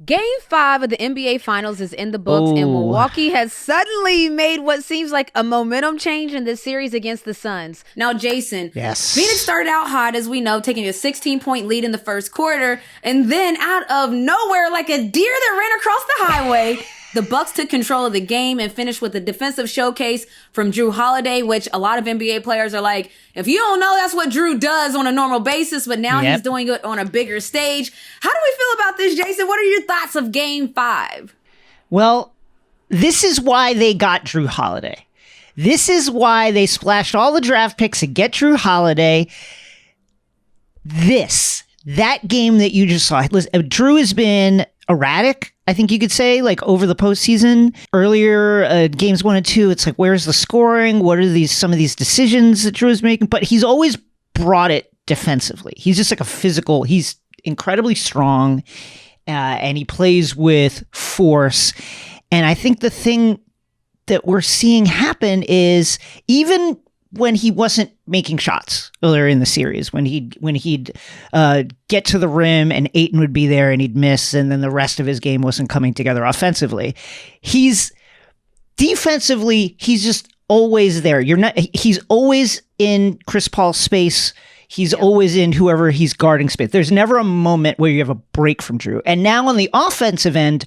Game 5 of the NBA Finals is in the books, and Milwaukee has suddenly made what seems like a momentum change in this series against the Suns. Now, Jason, yes. Phoenix started out hot, as we know, taking a 16-point lead in the first quarter, and then out of nowhere, like a deer that ran across the highway, the Bucks took control of the game and finished with a defensive showcase from Jrue Holiday, which a lot of NBA players are like, if you don't know, that's what Jrue does on a normal basis, but now he's doing it on a bigger stage. How do we feel about this, Jason? What are your thoughts of Game 5? Well, this is why they got Jrue Holiday. This is why they splashed all the draft picks to get Jrue Holiday. That game that you just saw, listen, Jrue has been erratic, I think you could say, like over the postseason. Earlier, games 1 and 2, it's like, where's the scoring? What are some of these decisions that Jrue is making? But he's always brought it defensively. He's just like he's incredibly strong, and he plays with force. And I think the thing that we're seeing happen is, even when he wasn't making shots earlier in the series, when he'd get to the rim and Ayton would be there and he'd miss, and then the rest of his game wasn't coming together offensively. He's just always there. He's always in Chris Paul's space. He's always in whoever he's guarding space. There's never a moment where you have a break from Jrue. And now on the offensive end,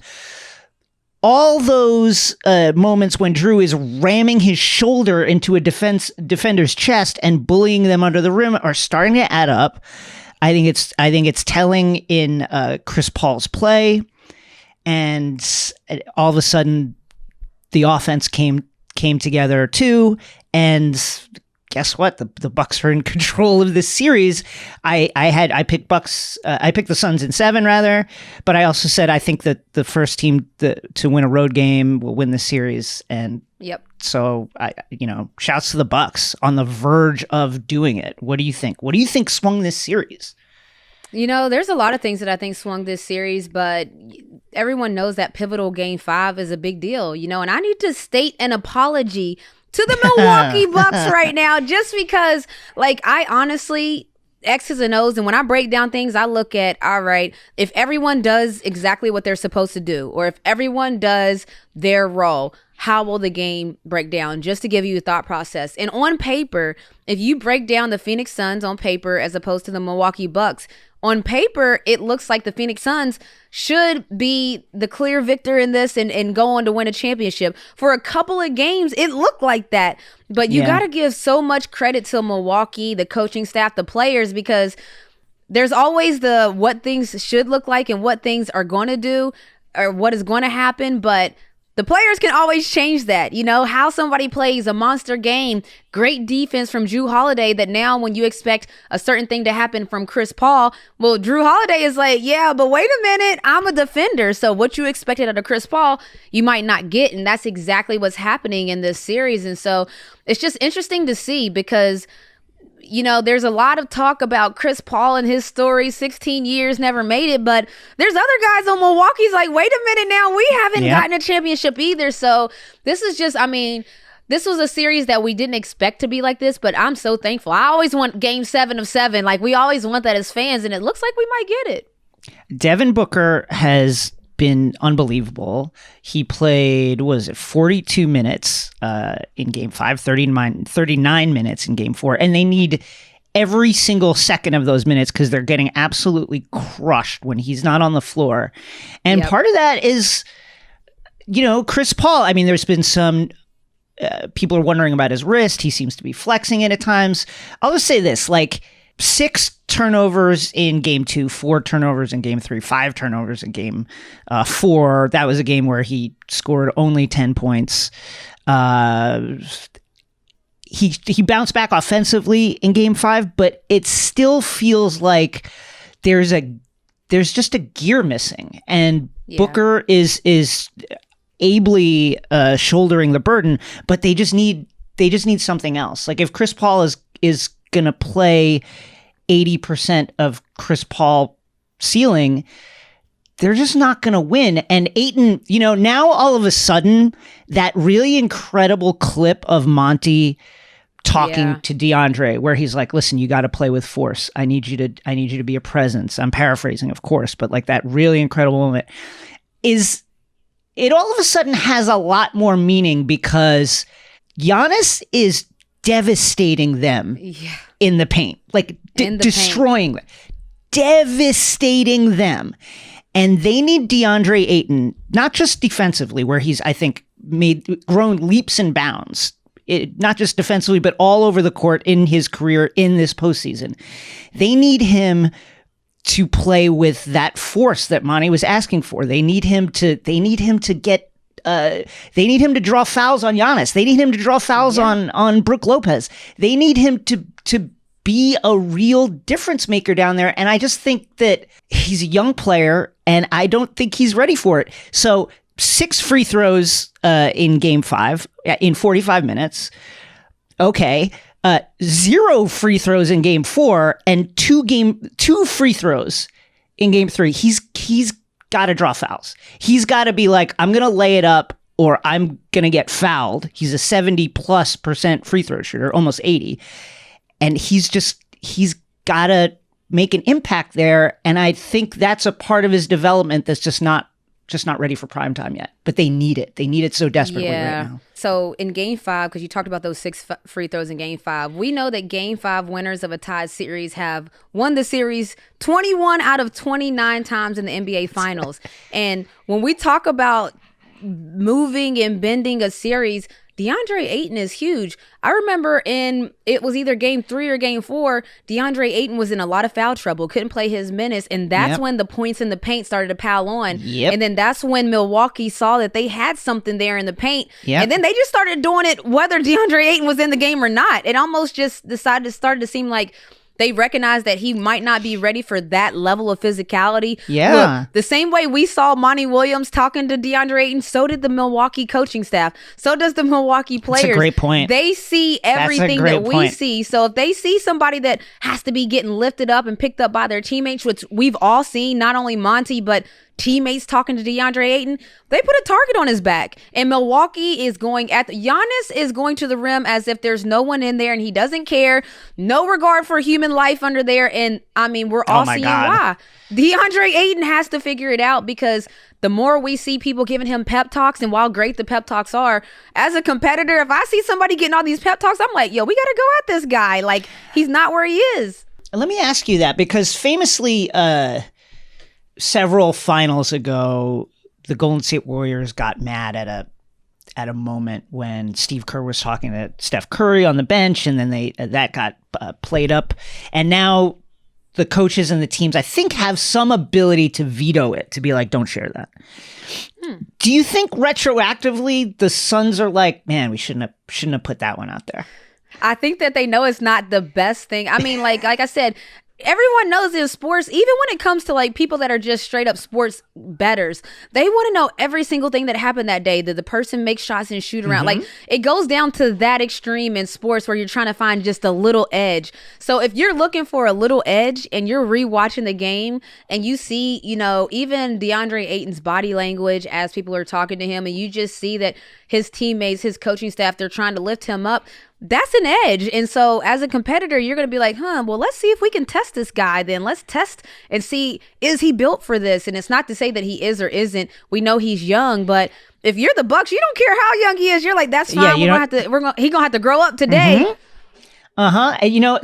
all those moments when Jrue is ramming his shoulder into a defender's chest and bullying them under the rim are starting to add up. I think it's telling in Chris Paul's play, and all of a sudden the offense came together too. And guess what? The Bucks are in control of this series. I picked Bucks. I picked the Suns in 7 rather, but I also said I think that the first team to win a road game will win the series. And so shouts to the Bucks on the verge of doing it. What do you think? What do you think swung this series? There's a lot of things that I think swung this series, but everyone knows that pivotal Game 5 is a big deal. And I need to state an apology to the Milwaukee Bucks right now, just because, I honestly, X's and O's, and when I break down things, I look at, all right, if everyone does exactly what they're supposed to do, or if everyone does their role, how will the game break down? Just to give you a thought process. And on paper, if you break down the Phoenix Suns on paper as opposed to the Milwaukee Bucks, on paper, it looks like the Phoenix Suns should be the clear victor in this and go on to win a championship. For a couple of games, it looked like that. But you got to give so much credit to Milwaukee, the coaching staff, the players, because there's always the what things should look like and what things are going to do or what is going to happen. But the players can always change that. How somebody plays a monster game, great defense from Jrue Holiday, that now when you expect a certain thing to happen from Chris Paul, well, Jrue Holiday is like, yeah, but wait a minute, I'm a defender. So what you expected out of Chris Paul, you might not get. And that's exactly what's happening in this series. And so it's just interesting to see because there's a lot of talk about Chris Paul and his story, 16 years, never made it, but there's other guys on Milwaukee's like, wait a minute now, we haven't gotten a championship either. So this is just, this was a series that we didn't expect to be like this, but I'm so thankful. I always want Game 7 of 7. We always want that as fans, and it looks like we might get it. Devin Booker has been unbelievable. He played, 42 minutes in Game 5, 39 minutes in Game 4, and they need every single second of those minutes because they're getting absolutely crushed when he's not on the floor. And part of that is, Chris Paul. There's been some people are wondering about his wrist. He seems to be flexing it at times. I'll just say this, 6 turnovers in Game 2, 4 turnovers in Game 3, 5 turnovers in Game 4. That was a game where he scored only 10 points. He bounced back offensively in Game 5, but it still feels like there's just a gear missing, and Booker is ably shouldering the burden, but they just need something else. If Chris Paul is going to play 80% of Chris Paul ceiling, they're just not going to win. And Ayton, now all of a sudden, that really incredible clip of Monty talking to DeAndre, where he's like, listen, you got to play with force. I need you to be a presence. I'm paraphrasing, of course, but like that really incredible moment it all of a sudden has a lot more meaning because Giannis is devastating them in the paint, like destroying them, devastating them. And they need Deandre Ayton, not just defensively, where he's, I think, grown leaps and bounds, not just defensively, but all over the court in his career in this postseason. They need him to play with that force that Monty was asking for. They need him to draw fouls on Giannis. They need him to draw fouls on Brook Lopez. They need him to be a real difference maker down there. And I just think that he's a young player and I don't think he's ready for it. So 6 free throws in game 5 in 45 minutes. Okay. 0 free throws in game 4 and 2 free throws in game 3. He's got to draw fouls. He's got to be like, I'm going to lay it up or I'm going to get fouled. He's a 70+% free throw shooter, almost 80. And he's got to make an impact there. And I think that's a part of his development that's just not ready for prime time yet. But they need it. They need it so desperately right now. So in game 5, because you talked about those 6 free throws in game 5, we know that game 5 winners of a tied series have won the series 21 out of 29 times in the NBA Finals. And when we talk about moving and bending a series, Deandre Ayton is huge. I remember it was either game 3 or game 4, Deandre Ayton was in a lot of foul trouble, couldn't play his minutes, and that's when the points in the paint started to pile on. And then that's when Milwaukee saw that they had something there in the paint. And then they just started doing it whether Deandre Ayton was in the game or not. It almost just started to seem like they recognized that he might not be ready for that level of physicality. Look, the same way we saw Monty Williams talking to DeAndre Ayton, so did the Milwaukee coaching staff. So does the Milwaukee players. That's a great point. They see everything that we see. So if they see somebody that has to be getting lifted up and picked up by their teammates, which we've all seen, not only Monty, but teammates talking to DeAndre Ayton, they put a target on his back. And Milwaukee is Giannis is going to the rim as if there's no one in there and he doesn't care. No regard for human life under there. And I mean, we're all seeing why. DeAndre Ayton has to figure it out because the more we see people giving him pep talks, and while great the pep talks are, as a competitor, if I see somebody getting all these pep talks, I'm like, yo, we got to go at this guy. Like, he's not where he is. Let me ask you that because famously, several finals ago, the Golden State Warriors got mad at a moment when Steve Kerr was talking to Steph Curry on the bench, and then that got played up. And now the coaches and the teams, I think, have some ability to veto it, to be like, don't share that. Do you think retroactively the Suns are like, man, we shouldn't have put that one out there? I think that they know it's not the best thing. I mean, like I said, everyone knows in sports, even when it comes to like people that are just straight up sports bettors, they want to know every single thing that happened that day, that the person makes shots and shoot around. Like, it goes down to that extreme in sports where you're trying to find just a little edge. So if you're looking for a little edge and you're rewatching the game and you see, even DeAndre Ayton's body language as people are talking to him, and you just see that his teammates, his coaching staff, they're trying to lift him up, that's an edge. And so as a competitor, you're going to be like, well, let's see if we can test this guy then. Let's test and see, is he built for this? And it's not to say that he is or isn't. We know he's young, but if you're the Bucks, you don't care how young he is. You're like, that's fine. He's going to have to grow up today. And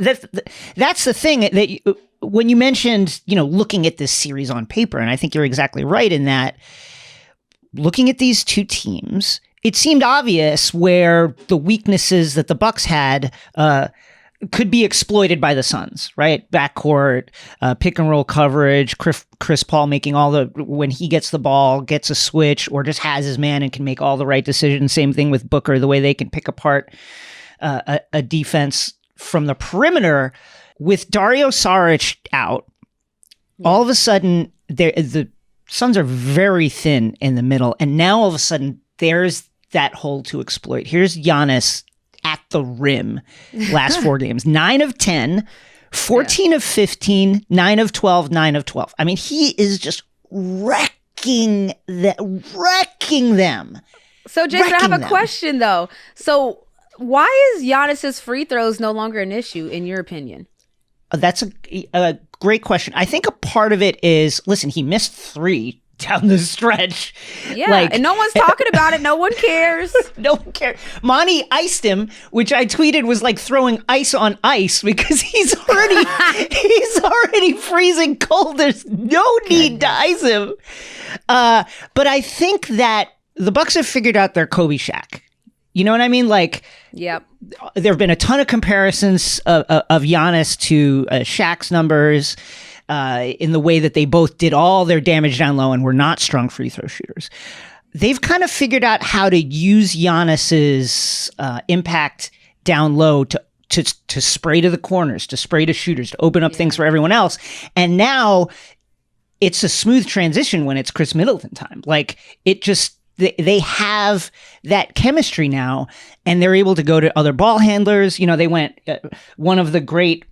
that's the thing that when you mentioned, looking at this series on paper, and I think you're exactly right in that, looking at these two teams, it seemed obvious where the weaknesses that the Bucks had could be exploited by the Suns, right? Backcourt, pick and roll coverage, Chris Paul making when he gets the ball, gets a switch, or just has his man and can make all the right decisions. Same thing with Booker, the way they can pick apart a defense from the perimeter. With Dario Saric out, all of a sudden the Suns are very thin in the middle, and now all of a sudden there's that hole to exploit. Here's Giannis at the rim last 4 games. 9 of 10, 14 of 15, 9 of 12, 9 of 12. I mean, he is just wrecking them. So, Jason, I have a question, though. So, Why is Giannis's free throws no longer an issue, in your opinion? That's a great question. I think a part of it is, listen, he missed 3 down the stretch. Yeah, and no one's talking about it. No one cares. No one cares. Monty iced him, which I tweeted was like throwing ice on ice because he's already freezing cold. There's no need to ice him. But I think that the Bucks have figured out their Kobe Shaq. You know what I mean? Like, yep. There have been a ton of comparisons of Giannis to Shaq's numbers. In the way that they both did all their damage down low and were not strong free throw shooters. They've kind of figured out how to use Giannis's impact down low to spray to the corners, to spray to shooters, to open up things for everyone else. And now it's a smooth transition when it's Chris Middleton time. Like, it just, they have that chemistry now, and they're able to go to other ball handlers. You know, they went, one of the great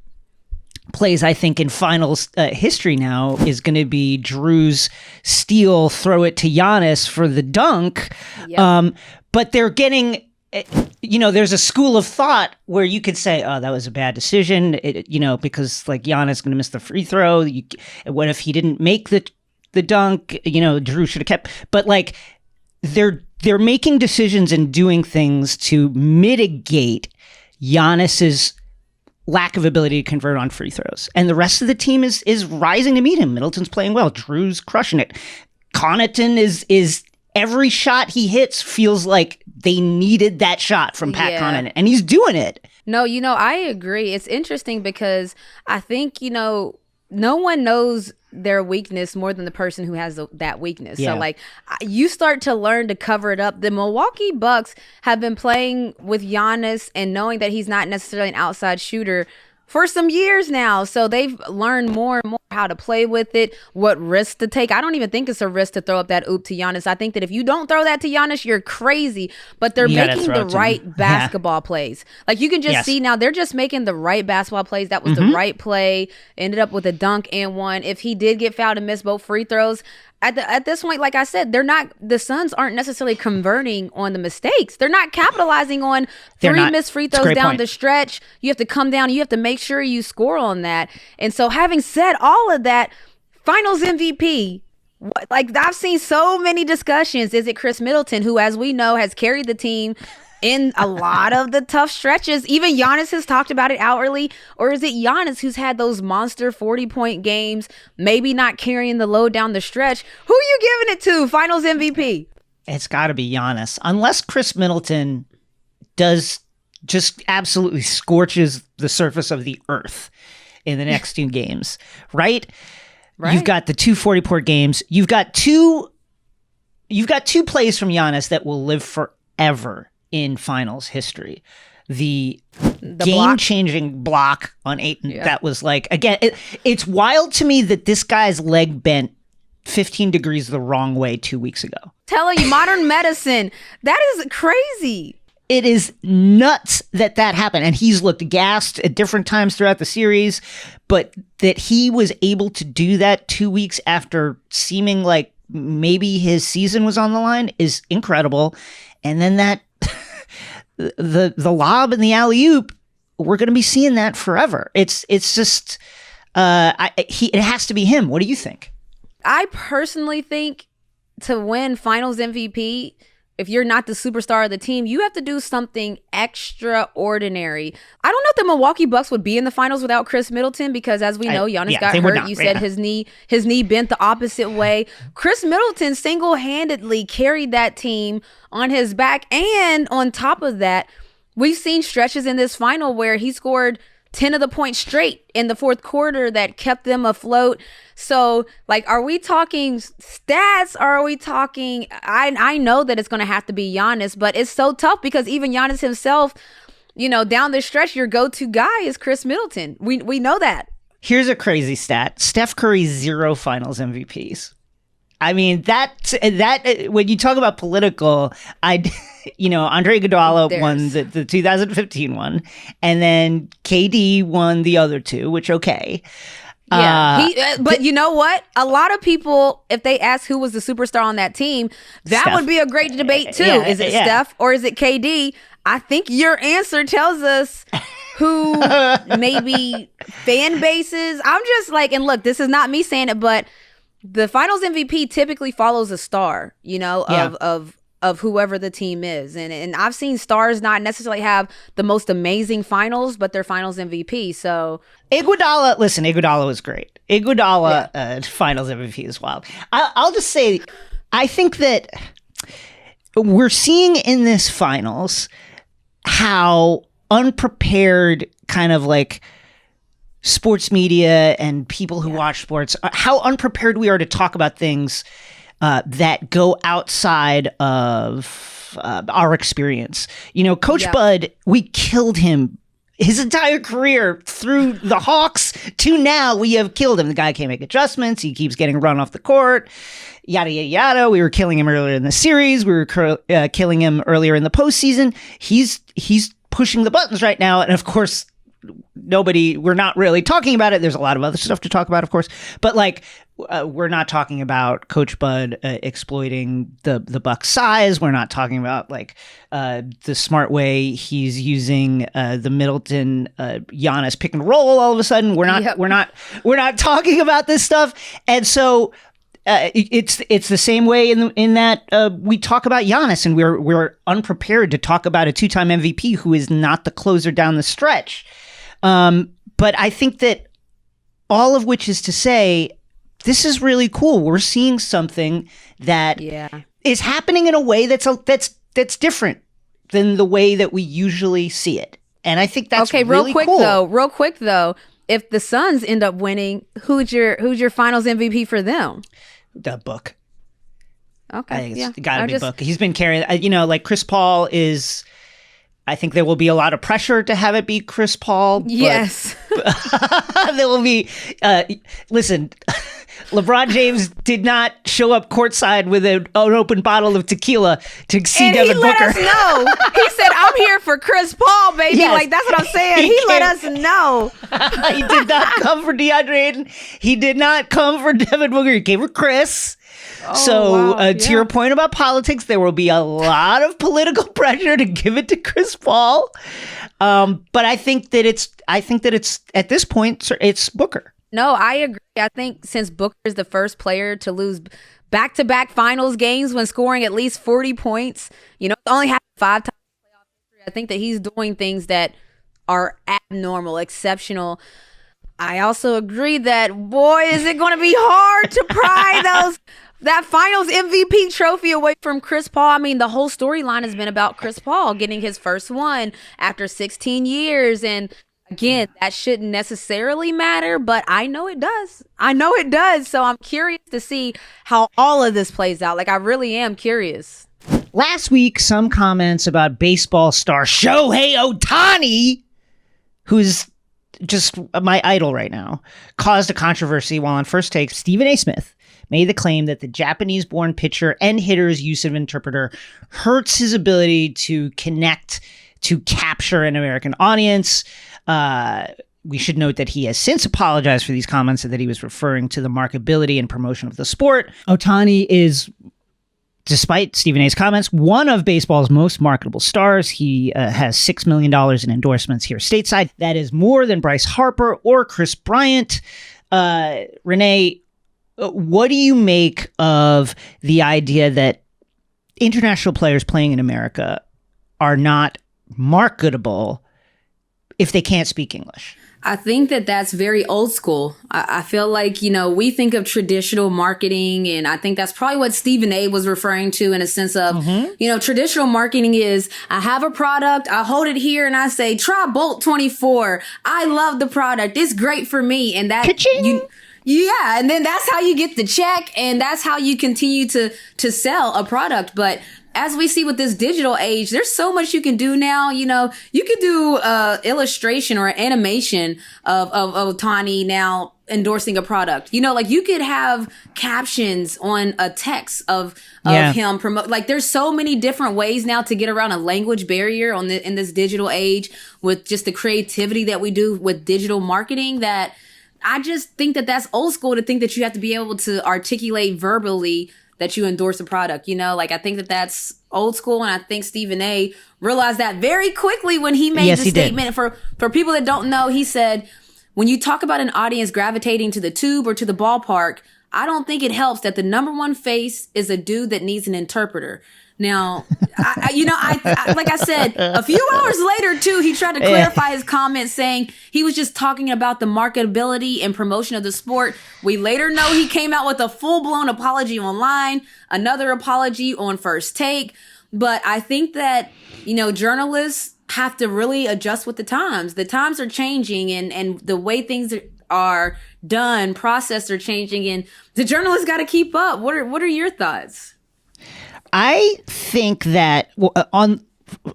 plays, I think, in finals history now is going to be Jrue's steal, throw it to Giannis for the dunk. Yep. But they're getting, there's a school of thought where you could say, oh, that was a bad decision, because like Giannis is going to miss the free throw. What if he didn't make the dunk? Jrue should have kept. But like, they're making decisions and doing things to mitigate Giannis's lack of ability to convert on free throws. And the rest of the team is rising to meet him. Middleton's playing well. Jrue's crushing it. Connaughton is every shot he hits feels like they needed that shot from Pat Connaughton, and he's doing it. No, I agree. It's interesting because I think, no one knows their weakness more than the person who has that weakness. Yeah. So like, you start to learn to cover it up. The Milwaukee Bucks have been playing with Giannis and knowing that he's not necessarily an outside shooter for some years now. So they've learned more and more how to play with it, what risks to take. I don't even think it's a risk to throw up that oop to Giannis. I think that if you don't throw that to Giannis, you're crazy. But they're making the right basketball plays. Like, you can just see now they're just making the right basketball plays. That was the right play. Ended up with a dunk and one. If he did get fouled and miss both free throws, at this point, like I said, the Suns aren't necessarily converting on the mistakes. They're not capitalizing on three missed free throws down the stretch. You have to come down. You have to make sure you score on that. And so, having said all of that, Finals MVP. Like, I've seen so many discussions. Is it Chris Middleton, who, as we know, has carried the team in a lot of the tough stretches? Even Giannis has talked about it outwardly. Or is it Giannis who's had those monster 40-point games, maybe not carrying the load down the stretch? Who are you giving it to, Finals MVP? It's got to be Giannis. Unless Chris Middleton does just absolutely scorches the surface of the earth in the next 2 games, right? You've got the 2 40-point games. You've got two plays from Giannis that will live forever in finals history. The game-changing block on Ayton. Yeah. That was like, again, it's wild to me that this guy's leg bent 15 degrees the wrong way 2 weeks ago. Telling you, modern medicine. That is crazy. It is nuts that happened. And he's looked gassed at different times throughout the series. But that he was able to do that 2 weeks after seeming like maybe his season was on the line is incredible. And then that the lob and the alley-oop, we're going to be seeing that forever. It's just it has to be him. What do you think? I personally think to win Finals MVP, if you're not the superstar of the team, you have to do something extraordinary. I don't know if the Milwaukee Bucks would be in the finals without Chris Middleton, because as we know, Giannis got hurt. You said his knee bent the opposite way. Chris Middleton single-handedly carried that team on his back. And on top of that, we've seen stretches in this final where he scored 10 of the points straight in the fourth quarter that kept them afloat. So, like, are we talking stats? Or are we talking, I know that it's going to have to be Giannis, but it's so tough because even Giannis himself, down the stretch, your go-to guy is Chris Middleton. We know that. Here's a crazy stat. Steph Curry, 0 finals MVPs. I mean, that when you talk about political, Andre Iguodala won the 2015 one, and then KD won the other 2, which okay. Yeah, but you know what? A lot of people, if they ask who was the superstar on that team, that would be a great debate too. Is it Steph or is it KD? I think your answer tells us who maybe fan bases. I'm just like, and look, this is not me saying it, but the finals MVP typically follows a star, of whoever the team is. And I've seen stars not necessarily have the most amazing finals, but they're finals MVP. So Iguodala was great. Iguodala finals MVP is wild. I'll just say, I think that we're seeing in this finals how unprepared kind of like sports media and people who watch sports, how unprepared we are to talk about things that go outside of our experience. Coach Bud, we killed him his entire career through the Hawks to now. We have killed him. The guy can't make adjustments. He keeps getting run off the court. Yada, yada, yada. We were killing him earlier in the series. We were killing him earlier in the postseason. He's pushing the buttons right now. And of course, we're not really talking about it. There's a lot of other stuff to talk about, of course. But we're not talking about Coach Bud exploiting the Bucks' size. We're not talking about the smart way he's using the Middleton Giannis pick and roll. All of a sudden, we're not talking about this stuff. And so it's the same way in that we talk about Giannis, and we're unprepared to talk about a two-time MVP who is not the closer down the stretch. But I think that all of which is to say, this is really cool. We're seeing something that is happening in a way that's different than the way that we usually see it, and I think that's really cool. Real quick though, if the Suns end up winning, who's your Finals MVP for them? The Book. Okay, I think it's got to be Book. He's been carrying. Chris Paul is. I think there will be a lot of pressure to have it be Chris Paul. Yes. There will be. Listen, LeBron James did not show up courtside with an open bottle of tequila to see Devin Booker. He let us know. He said, "I'm here for Chris Paul, baby." Yes. That's what I'm saying. He let us know. He did not come for DeAndre Ayton. He did not come for Devin Booker. He came for Chris. To your point about politics, there will be a lot of political pressure to give it to Chris Paul. But I think that it's at this point, it's Booker. No, I agree. I think since Booker is the first player to lose back-to-back finals games when scoring at least 40 points, it's only happened 5 times in playoff history. I think that he's doing things that are abnormal, exceptional. I also agree that, boy, is it going to be hard to pry that Finals MVP trophy away from Chris Paul. I mean, the whole storyline has been about Chris Paul getting his first one after 16 years. And again, that shouldn't necessarily matter, but I know it does. So I'm curious to see how all of this plays out. I really am curious. Last week, some comments about baseball star Shohei Ohtani, who's just my idol right now, caused a controversy while on First Take. Stephen A. Smith made the claim that the Japanese-born pitcher and hitter's use of interpreter hurts his ability to connect, to capture an American audience. We should note that he has since apologized for these comments and that he was referring to the marketability and promotion of the sport. Ohtani is, despite Stephen A's comments, one of baseball's most marketable stars. He has $6 million in endorsements here stateside. That is more than Bryce Harper or Chris Bryant. Renee, what do you make of the idea that international players playing in America are not marketable if they can't speak English? I think that that's very old school. I feel like, we think of traditional marketing, and I think that's probably what Stephen A was referring to in a sense of, traditional marketing is I have a product, I hold it here and I say, try Bolt 24. I love the product. It's great for me. And that and then that's how you get the check, and that's how you continue to sell a product. But as we see with this digital age, there's so much you can do now. You could do illustration or animation of Ohtani now endorsing a product. You could have captions on a text of him promote. There's so many different ways now to get around a language barrier in this digital age with just the creativity that we do with digital marketing, that I just think that that's old school to think that you have to be able to articulate verbally that you endorse a product. Like I think that that's old school, and I think Stephen A realized that very quickly when he made the statement. For people that don't know, he said, when you talk about an audience gravitating to the tube or to the ballpark, I don't think it helps that the number one face is a dude that needs an interpreter. Now, like I said, a few hours later, too, he tried to clarify his comments, saying he was just talking about the marketability and promotion of the sport. We later know he came out with a full-blown apology online, another apology on First Take. But I think that, journalists have to really adjust with the times. The times are changing, and the way things are done, processed, are changing, and the journalists got to keep up. What are your thoughts? I think that,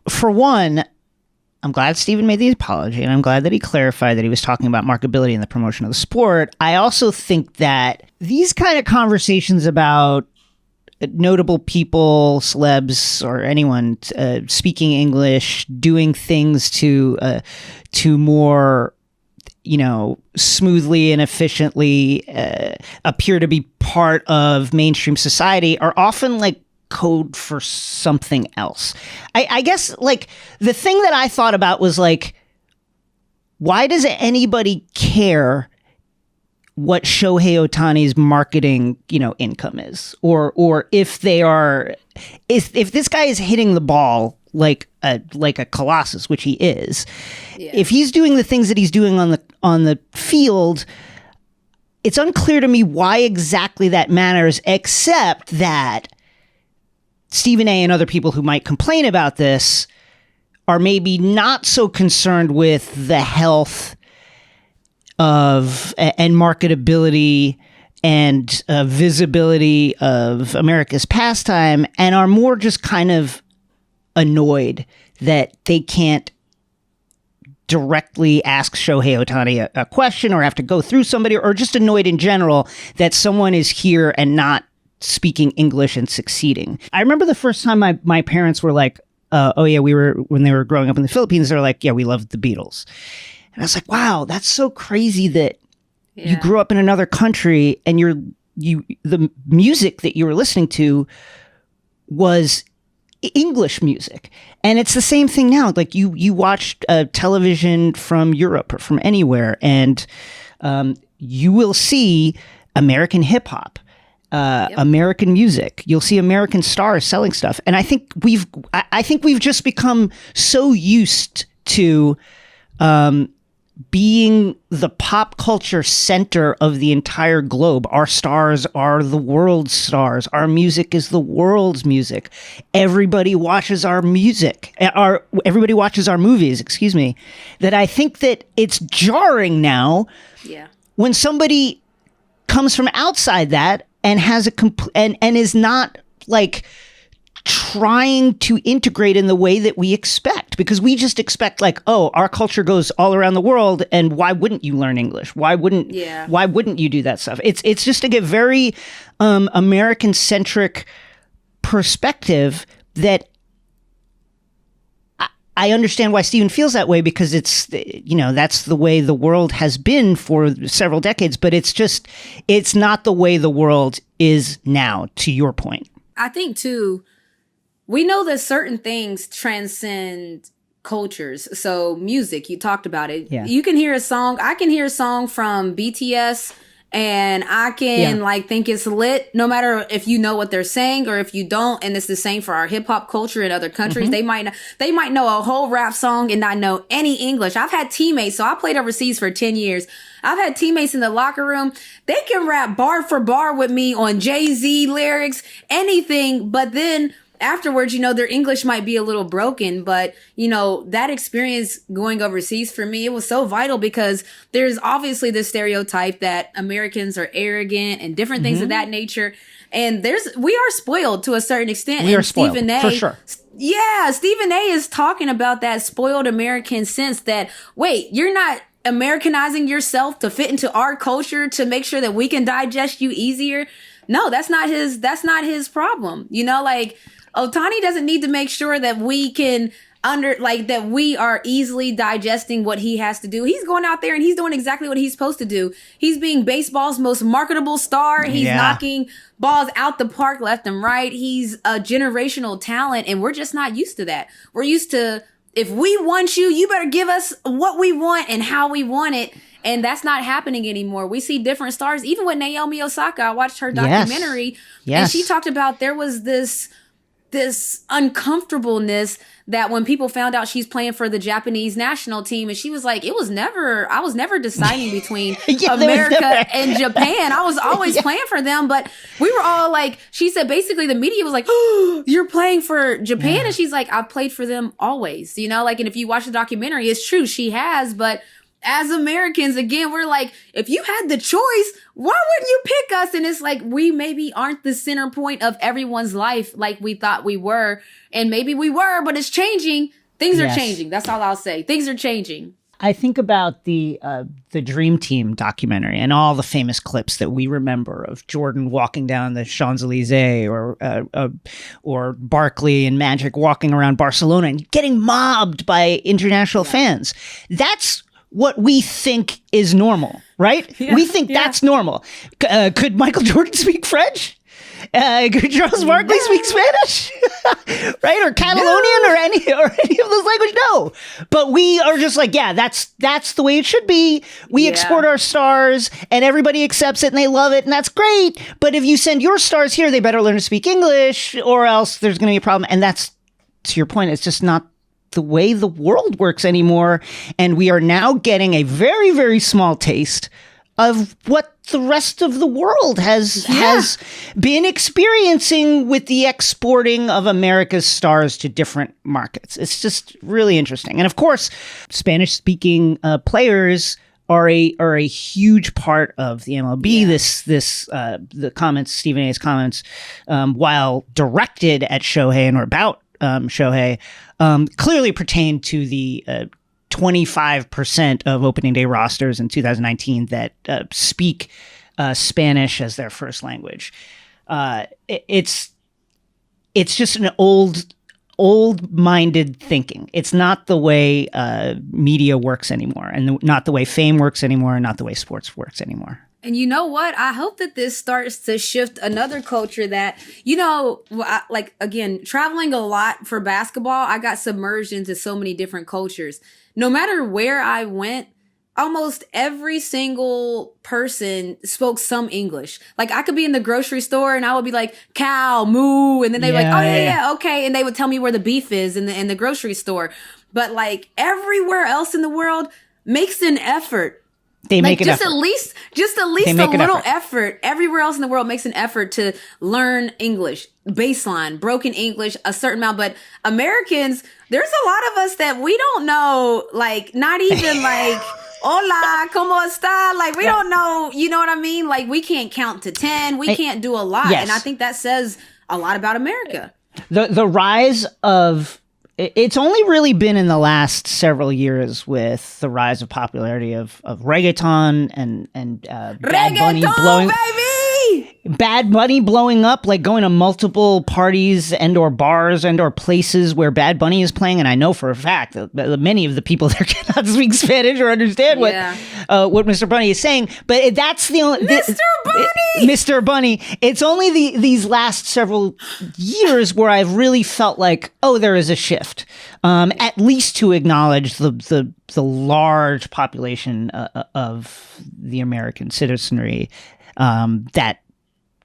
for one, I'm glad Stephen made the apology, and I'm glad that he clarified that he was talking about marketability and the promotion of the sport. I also think that these kind of conversations about notable people, celebs, or anyone speaking English, doing things to more, smoothly and efficiently appear to be part of mainstream society are often like code for something else. I guess like the thing that I thought about was like, why does anybody care what Shohei Ohtani's marketing, income is, or if this guy is hitting the ball like a colossus, which he is, if he's doing the things that he's doing on the field, it's unclear to me why exactly that matters, except that Stephen A. and other people who might complain about this are maybe not so concerned with the health of and marketability and visibility of America's pastime, and are more just kind of annoyed that they can't directly ask Shohei Ohtani a question or have to go through somebody, or just annoyed in general that someone is here and not speaking English and succeeding. I remember the first time my parents were like, when they were growing up in the Philippines, they were like, yeah, we loved the Beatles. And I was like, wow, that's so crazy that you grew up in another country and the music that you were listening to was English music. And it's the same thing now. Like you watch television from Europe or from anywhere, and you will see American hip hop. American music. You'll see American stars selling stuff, and I think we've just become so used to being the pop culture center of the entire globe. Our stars are the world's stars. Our music is the world's music. Everybody watches our music. Everybody watches our movies. Excuse me. That I think that it's jarring now. Yeah. When somebody comes from outside that and has and is not like trying to integrate in the way that we expect, because we just expect like, oh, our culture goes all around the world, and why wouldn't you learn English? Why wouldn't you do that stuff? It's just like a very American centric perspective that I understand why Stephen feels that way, because it's, that's the way the world has been for several decades, but it's not the way the world is now, to your point. I think too, we know that certain things transcend cultures. So music, you talked about it. Yeah. You can hear a song. I can hear a song from BTS and I can think it's lit, no matter if you know what they're saying or if you don't. And it's the same for our hip hop culture in other countries. Mm-hmm. They might know a whole rap song and not know any English. I've had teammates. So I played overseas for 10 years. I've had teammates in the locker room. They can rap bar for bar with me on Jay-Z lyrics, anything. But then afterwards, their English might be a little broken, but, that experience going overseas for me, it was so vital, because there's obviously this stereotype that Americans are arrogant and different things of that nature. And we are spoiled to a certain extent. We are spoiled, for sure. Yeah, Stephen A is talking about that spoiled American sense that, wait, you're not Americanizing yourself to fit into our culture to make sure that we can digest you easier. No, that's not his problem. Ohtani doesn't need to make sure that we can that we are easily digesting what he has to do. He's going out there and he's doing exactly what he's supposed to do. He's being baseball's most marketable star. He's knocking balls out the park left and right. He's a generational talent, and we're just not used to that. We're used to, if we want you, you better give us what we want and how we want it. And that's not happening anymore. We see different stars. Even with Naomi Osaka, I watched her documentary, and she talked about there was this uncomfortableness that when people found out she's playing for the Japanese national team, and she was like, I was never deciding between America and Japan. I was always playing for them, but we were all like, she said basically the media was like, oh, you're playing for Japan. And she's like, I've played for them always, and if you watch the documentary, it's true, she has, but as Americans, again, we're like, if you had the choice, why wouldn't you pick us? And it's like, we maybe aren't the center point of everyone's life like we thought we were. And maybe we were, but it's changing. Things are changing. That's all I'll say. Things are changing. I think about the Dream Team documentary and all the famous clips that we remember of Jordan walking down the Champs-Elysees or Barkley and Magic walking around Barcelona and getting mobbed by international fans. That's what we think is normal, right? Yeah, we think that's normal. Could Michael Jordan speak French? Could Charles Barkley speak Spanish? Right? Or Catalonian or any of those languages? No. But we are just like, that's the way it should be. We export our stars and everybody accepts it and they love it and that's great. But if you send your stars here, they better learn to speak English or else there's going to be a problem. And that's, to your point, it's just not the way the world works anymore. And we are now getting a very, very small taste of what the rest of the world has been experiencing with the exporting of America's stars to different markets. It's just really interesting. And of course, Spanish-speaking players are a huge part of the MLB. The comments, Stephen A's comments, while directed at Shohei or about Shohei, clearly pertain to the 25% of opening day rosters in 2019 that speak Spanish as their first language. It's just an old-minded thinking. It's not the way media works anymore, and not the way fame works anymore, and not the way sports works anymore. And you know what? I hope that this starts to shift another culture that, again, traveling a lot for basketball, I got submerged into so many different cultures. No matter where I went, almost every single person spoke some English. Like, I could be in the grocery store and I would be like, cow, moo. And then they'd be like, oh, yeah, okay. And they would tell me where the beef is in the grocery store. But like everywhere else in the world makes an effort. They make an effort. Just at least a little effort. Everywhere else in the world makes an effort to learn English, baseline, broken English, a certain amount. But Americans, there's a lot of us that we don't know, like, not even like, hola, ¿cómo está? Like, we don't know, you know what I mean? Like, we can't count to 10. We can't do a lot. Yes. And I think that says a lot about America. The rise of... It's only really been in the last several years with the rise of popularity of reggaeton and Bad Bunny blowing, baby! Bad Bunny blowing up, like going to multiple parties and or bars and or places where Bad Bunny is playing. And I know for a fact that many of the people there cannot speak Spanish or understand what Mr. Bunny is saying. But that's the only Mr. Bunny. It's only these last several years where I've really felt like, oh, there is a shift. At least to acknowledge the large population of the American citizenry that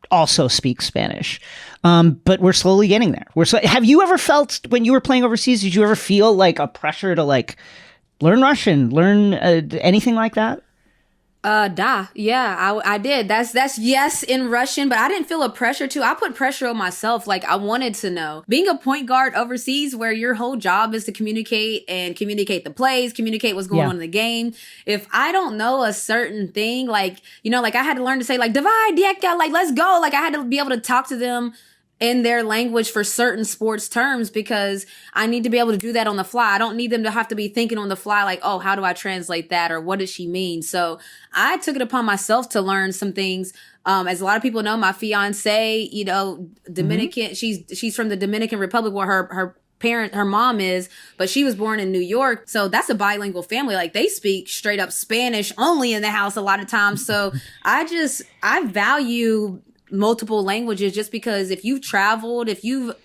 also speaks Spanish. But we're slowly getting there. Have you ever felt, when you were playing overseas, did you ever feel like a pressure to like learn Russian, learn anything like that? Yeah, I did. That's yes in Russian, but I didn't feel a pressure to. I put pressure on myself. Like, I wanted to know. Being a point guard overseas where your whole job is to communicate the plays, communicate what's going on in the game. If I don't know a certain thing, like, like I had to learn to say like, Davai, Dieka, like, let's go. Like, I had to be able to talk to them in their language for certain sports terms because I need to be able to do that on the fly. I don't need them to have to be thinking on the fly like, oh, how do I translate that? Or what does she mean? So I took it upon myself to learn some things. As a lot of people know, my fiance, Dominican, she's from the Dominican Republic where her her mom is, but she was born in New York. So that's a bilingual family. Like they speak straight up Spanish only in the house a lot of times. So I value multiple languages just because if you've traveled, if you've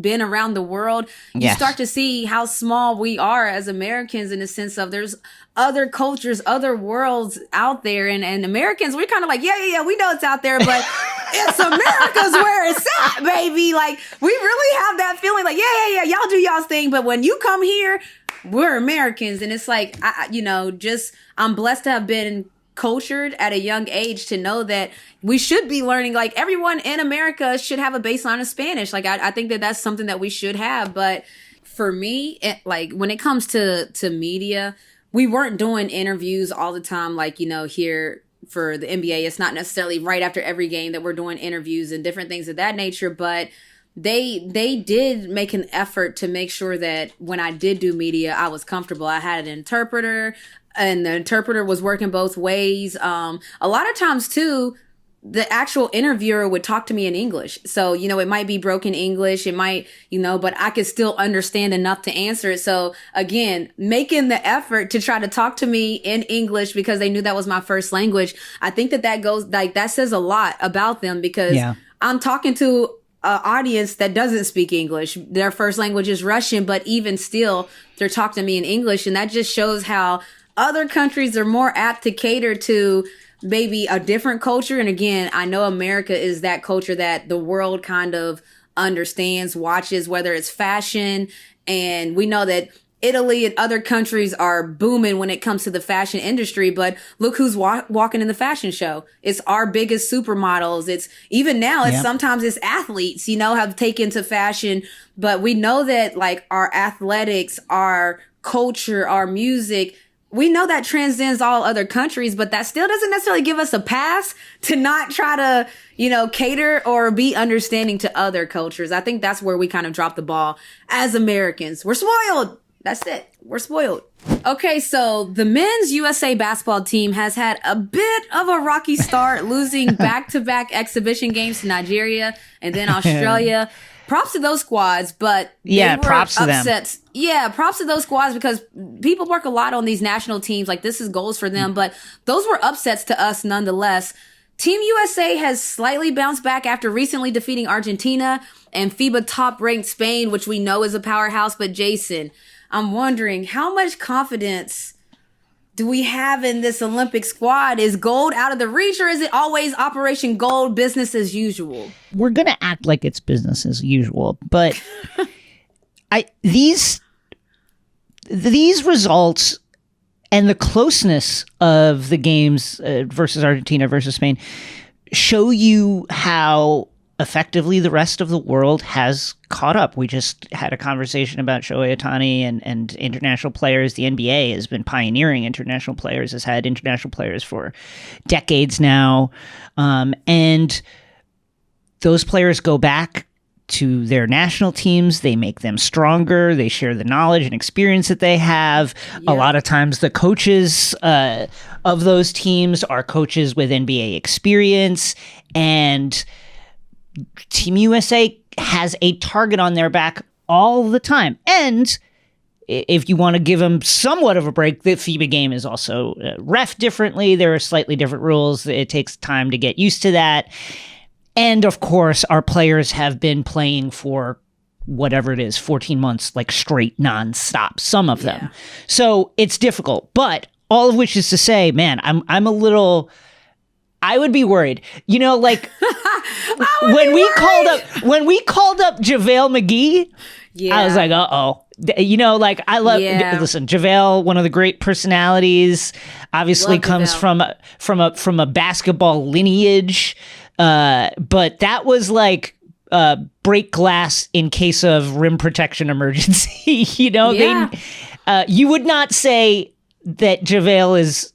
been around the world, you start to see how small we are as Americans in the sense of there's other cultures, other worlds out there. And Americans, we're kind of like, yeah, we know it's out there, but it's America's where it's at, baby. Like we really have that feeling like, yeah, y'all do y'all's thing. But when you come here, we're Americans. And it's like, I'm blessed to have been cultured at a young age to know that we should be learning, like everyone in America should have a baseline of Spanish. Like I think that that's something that we should have. But for me, like when it comes to media, we weren't doing interviews all the time. Like, here for the NBA, it's not necessarily right after every game that we're doing interviews and different things of that nature. But they did make an effort to make sure that when I did do media, I was comfortable. I had an interpreter, and the interpreter was working both ways. A lot of times too, the actual interviewer would talk to me in English. So, it might be broken English. It might, but I could still understand enough to answer it. So again, making the effort to try to talk to me in English because they knew that was my first language. I think that goes like, that says a lot about them because I'm talking to an audience that doesn't speak English. Their first language is Russian, but even still, they're talking to me in English. And that just shows how other countries are more apt to cater to maybe a different culture. And again, I know America is that culture that the world kind of understands, watches, whether it's fashion. And we know that Italy and other countries are booming when it comes to the fashion industry. But look who's walking in the fashion show. It's our biggest supermodels. It's even now, sometimes it's athletes, have taken to fashion. But we know that like our athletics, our culture, our music, we know that transcends all other countries, but that still doesn't necessarily give us a pass to not try to, cater or be understanding to other cultures. I think that's where we kind of drop the ball as Americans. We're spoiled. That's it. We're spoiled. Okay, so the men's USA basketball team has had a bit of a rocky start, losing back-to-back exhibition games to Nigeria and then Australia. Props to those squads, but props to them. Yeah, props to those squads because people work a lot on these national teams. Like this is goals for them, but those were upsets to us nonetheless. Team USA has slightly bounced back after recently defeating Argentina and FIBA top-ranked Spain, which we know is a powerhouse. But Jason, I'm wondering how much confidence do we have in this Olympic squad? Is gold out of the reach, or is it always Operation Gold, business as usual? We're going to act like it's business as usual, but these results and the closeness of the games versus Argentina versus Spain show you how effectively the rest of the world has caught up. We just had a conversation about Shohei Ohtani and international players. The NBA has been pioneering international players, has had international players for decades now. And those players go back to their national teams. They make them stronger. They share the knowledge and experience that they have. Yeah. A lot of times the coaches of those teams are coaches with NBA experience, and Team USA has a target on their back all the time. And if you want to give them somewhat of a break, the FIBA game is also ref differently. There are slightly different rules. It takes time to get used to that. And of course, our players have been playing for whatever it is, 14 months, like straight nonstop, some of them. So it's difficult. But all of which is to say, man, I'm a little... I would be worried. Like when we called up JaVale McGee, I was like, uh-oh. Like I love listen, JaVale, one of the great personalities, obviously comes from a basketball lineage. But that was like break glass in case of rim protection emergency. You would not say that JaVale is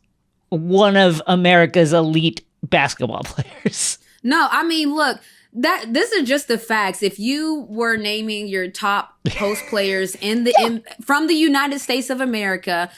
one of America's elite basketball players. No, I mean, look, this is just the facts. If you were naming your top post players from the United States of America,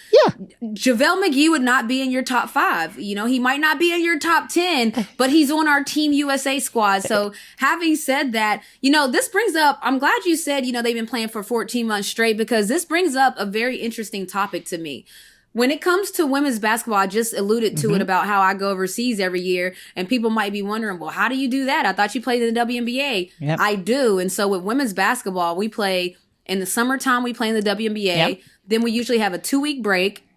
JaVale McGee would not be in your top 5. You know, he might not be in your top 10, but he's on our Team USA squad. So having said that, you know, this brings up, I'm glad you said, you know, they've been playing for 14 months straight, because this brings up a very interesting topic to me. When it comes to women's basketball, I just alluded to it about how I go overseas every year, and people might be wondering, well, how do you do that? I thought you played in the WNBA. Yep. I do. And so with women's basketball, we play in the summertime, we play in the WNBA. Yep. Then we usually have a 2-week break,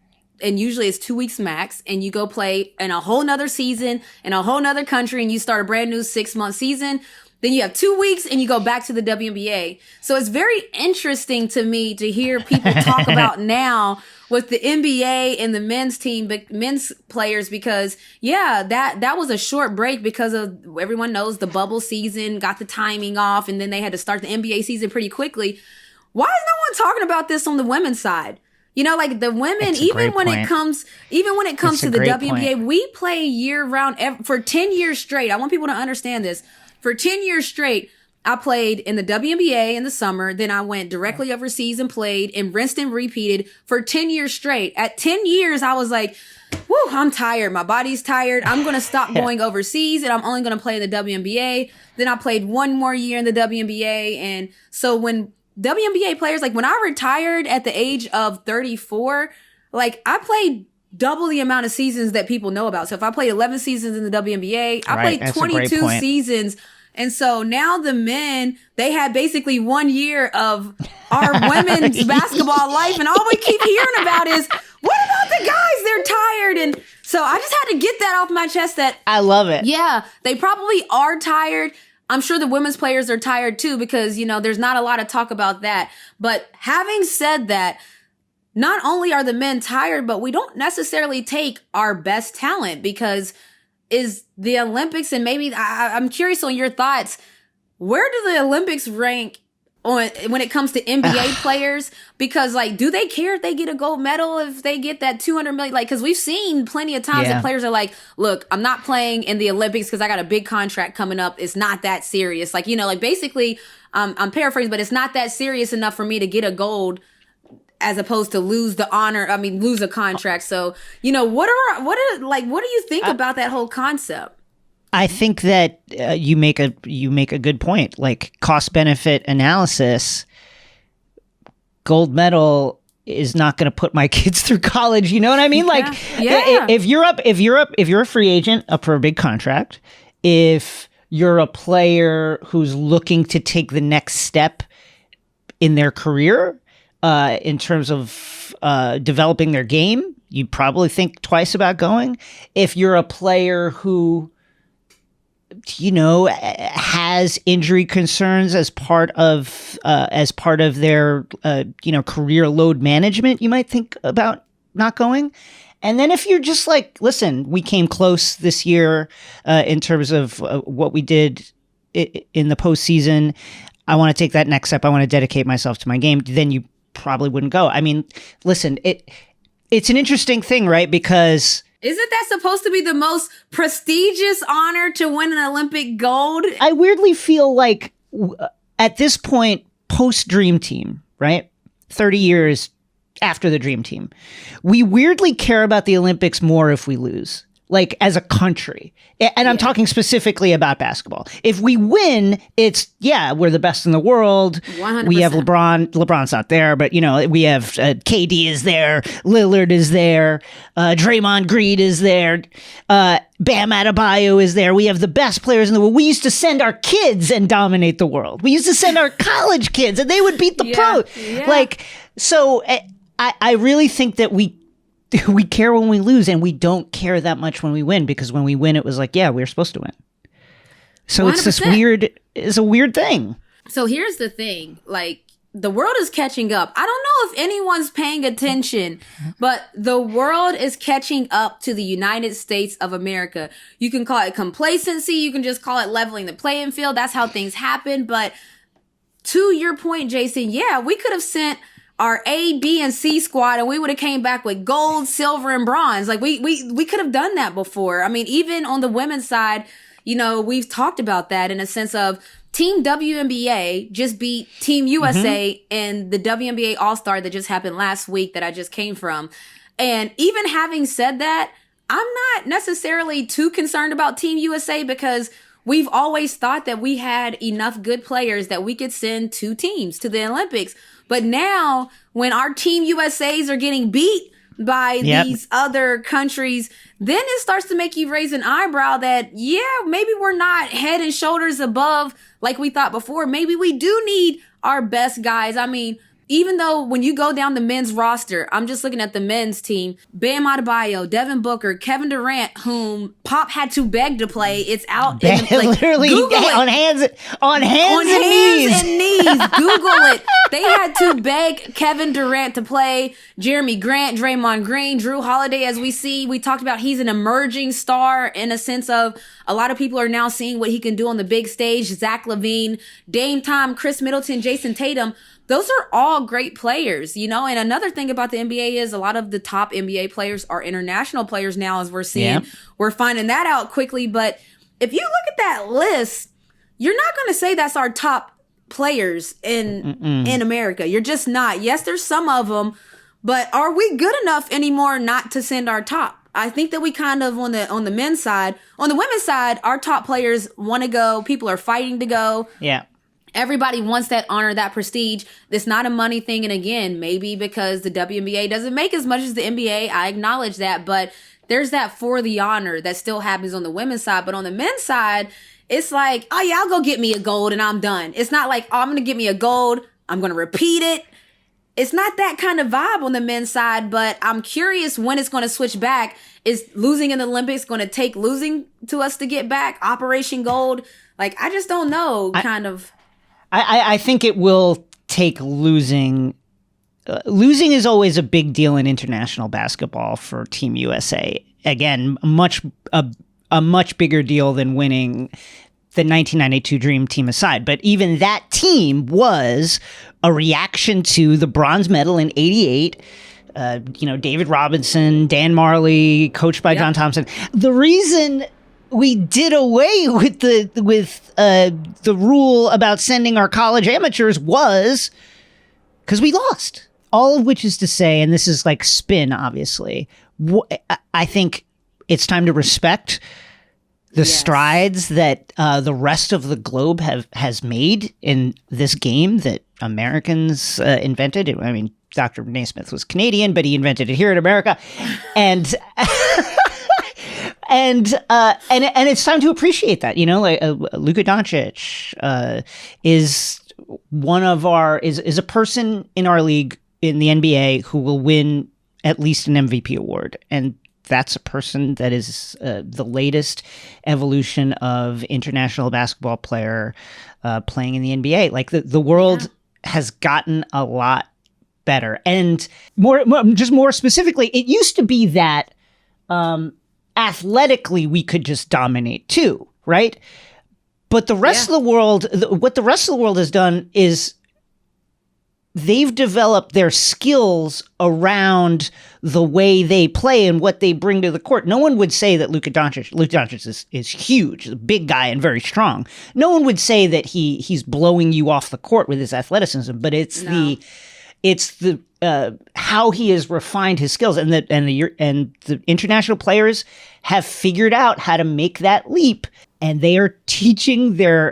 and usually it's 2 weeks max. And you go play in a whole nother season in a whole nother country, and you start a brand new 6-month season. Then you have 2 weeks and you go back to the WNBA. So it's very interesting to me to hear people talk about now with the NBA and the men's team, but men's players, because that was a short break because of, everyone knows, the bubble season got the timing off, and then they had to start the NBA season pretty quickly. Why is no one talking about this on the women's side? You know, like the women, even when it comes to the WNBA, we play year round for 10 years straight. I want people to understand this. For 10 years straight, I played in the WNBA in the summer. Then I went directly overseas and played and rinsed and repeated for 10 years straight. At 10 years, I was like, whoo, I'm tired. My body's tired. I'm going to stop going overseas, and I'm only going to play in the WNBA. Then I played one more year in the WNBA. And so when WNBA players, like when I retired at the age of 34, like I played double the amount of seasons that people know about. So if I played 11 seasons in the WNBA, I played 22 seasons. And so now the men, they had basically 1 year of our women's basketball life. And all we keep hearing about is, what about the guys? They're tired. And so I just had to get that off my chest that I love it. Yeah, they probably are tired. I'm sure the women's players are tired too, because, you know, there's not a lot of talk about that. But having said that, not only are the men tired, but we don't necessarily take our best talent, because is the Olympics, and maybe I'm curious on your thoughts, where do the Olympics rank on when it comes to NBA players? Because, like, do they care if they get a gold medal, if they get that 200 million? Like, because we've seen plenty of times that players are like, look, I'm not playing in the Olympics because I got a big contract coming up. It's not that serious. Like, you know, like basically, I'm paraphrasing, but it's not that serious enough for me to get a gold, as opposed to lose a contract. So, you know, what do you think about that whole concept? I think that you make a good point. Like, cost benefit analysis, gold medal is not going to put my kids through college. You know what I mean? Like, if you're a free agent up for a big contract, if you're a player who's looking to take the next step in their career, in terms of developing their game, you probably think twice about going. If you're a player who, you know, has injury concerns as part of their career load management, you might think about not going. And then if you're just like, listen, we came close this year in terms of what we did in the postseason, I want to take that next step, I want to dedicate myself to my game, then you probably wouldn't go. I mean, listen, it's an interesting thing, right? Because isn't that supposed to be the most prestigious honor, to win an Olympic gold? I weirdly feel like at this point, post Dream Team, right? 30 years after the Dream Team, we weirdly care about the Olympics more if we lose. Like, as a country. And I'm talking specifically about basketball. If we win, it's, we're the best in the world. 100%. We have LeBron. LeBron's not there, but, you know, we have KD is there. Lillard is there. Draymond Green is there. Bam Adebayo is there. We have the best players in the world. We used to send our kids and dominate the world. We used to send our college kids and they would beat the pro. Yeah. Like, so I really think that we care when we lose, and we don't care that much when we win, because when we win, it was like, we were supposed to win. So 100%. It's a weird thing. So here's the thing, like, the world is catching up. I don't know if anyone's paying attention, but the world is catching up to the United States of America. You can call it complacency. You can just call it leveling the playing field. That's how things happen. But to your point, Jason, we could have sent our A, B, and C squad, and we would have came back with gold, silver, and bronze. Like, we could have done that before. I mean, even on the women's side, we've talked about that in a sense of Team WNBA just beat Team USA in the WNBA All-Star that just happened last week that I just came from. And even having said that, I'm not necessarily too concerned about Team USA because we've always thought that we had enough good players that we could send 2 teams to the Olympics. But now when our Team USAs are getting beat by these other countries, then it starts to make you raise an eyebrow that, maybe we're not head and shoulders above like we thought before. Maybe we do need our best guys. I mean, even though when you go down the men's roster, I'm just looking at the men's team, Bam Adebayo, Devin Booker, Kevin Durant, whom Pop had to beg to play. It's out. Literally on hands and knees. Google it. They had to beg Kevin Durant to play. Jeremy Grant, Draymond Green, Jrue Holiday, as we talked about, he's an emerging star in a sense of a lot of people are now seeing what he can do on the big stage. Zach LaVine, Dame Time, Chris Middleton, Jason Tatum. Those are all great players, and another thing about the NBA is a lot of the top NBA players are international players now, as we're seeing. We're finding that out quickly. But if you look at that list, you're not going to say that's our top players in America. You're just not. Yes, there's some of them, but are we good enough anymore not to send our top? I think that we kind of on the men's side. On the women's side, our top players want to go. People are fighting to go. Yeah. Everybody wants that honor, that prestige. It's not a money thing. And again, maybe because the WNBA doesn't make as much as the NBA. I acknowledge that. But there's that for the honor that still happens on the women's side. But on the men's side, it's like, oh yeah, I'll go get me a gold and I'm done. It's not like, oh, I'm going to get me a gold. I'm going to repeat it. It's not that kind of vibe on the men's side. But I'm curious when it's going to switch back. Is losing in the Olympics going to take losing to us to get back? Operation Gold? Like, I just don't know, I think it will take losing. Losing is always a big deal in international basketball for Team USA. Again, a much bigger deal than winning the 1992 Dream Team aside. But even that team was a reaction to the bronze medal in '88. David Robinson, Dan Marley, coached by John Thompson. The reason we did away with the rule about sending our college amateurs was because we lost. All of which is to say, and this is like spin, obviously, I think it's time to respect the strides that the rest of the globe has made in this game that Americans invented. I mean, Dr. Naismith was Canadian, but he invented it here in America. And And it's time to appreciate that, Luka Doncic is a person in our league in the NBA who will win at least an MVP award, and that's a person that is the latest evolution of international basketball player playing in the NBA. Like the world has gotten a lot better, and more specifically, it used to be that. Athletically, we could just dominate too, right? But the rest of the world, what the rest of the world has done is they've developed their skills around the way they play and what they bring to the court. No one would say that Luka Doncic is huge, a big guy and very strong. No one would say that he's blowing you off the court with his athleticism, but it's the how he has refined his skills, and the international players have figured out how to make that leap, and they are teaching their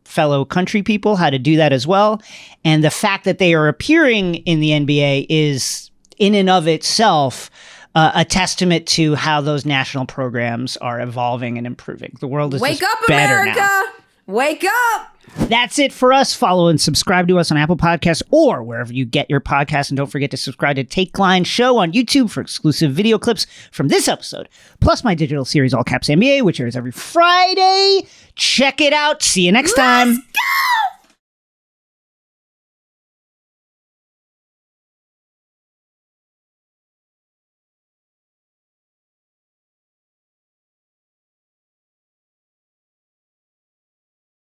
fellow country people how to do that as well. And the fact that they are appearing in the NBA is in and of itself a testament to how those national programs are evolving and improving. The world is Wake just up, better America! Now. Wake up! That's it for us. Follow and subscribe to us on Apple Podcasts or wherever you get your podcasts. And don't forget to subscribe to Takeline Show on YouTube for exclusive video clips from this episode, plus my digital series, All Caps NBA, which airs every Friday. Check it out. See you next time.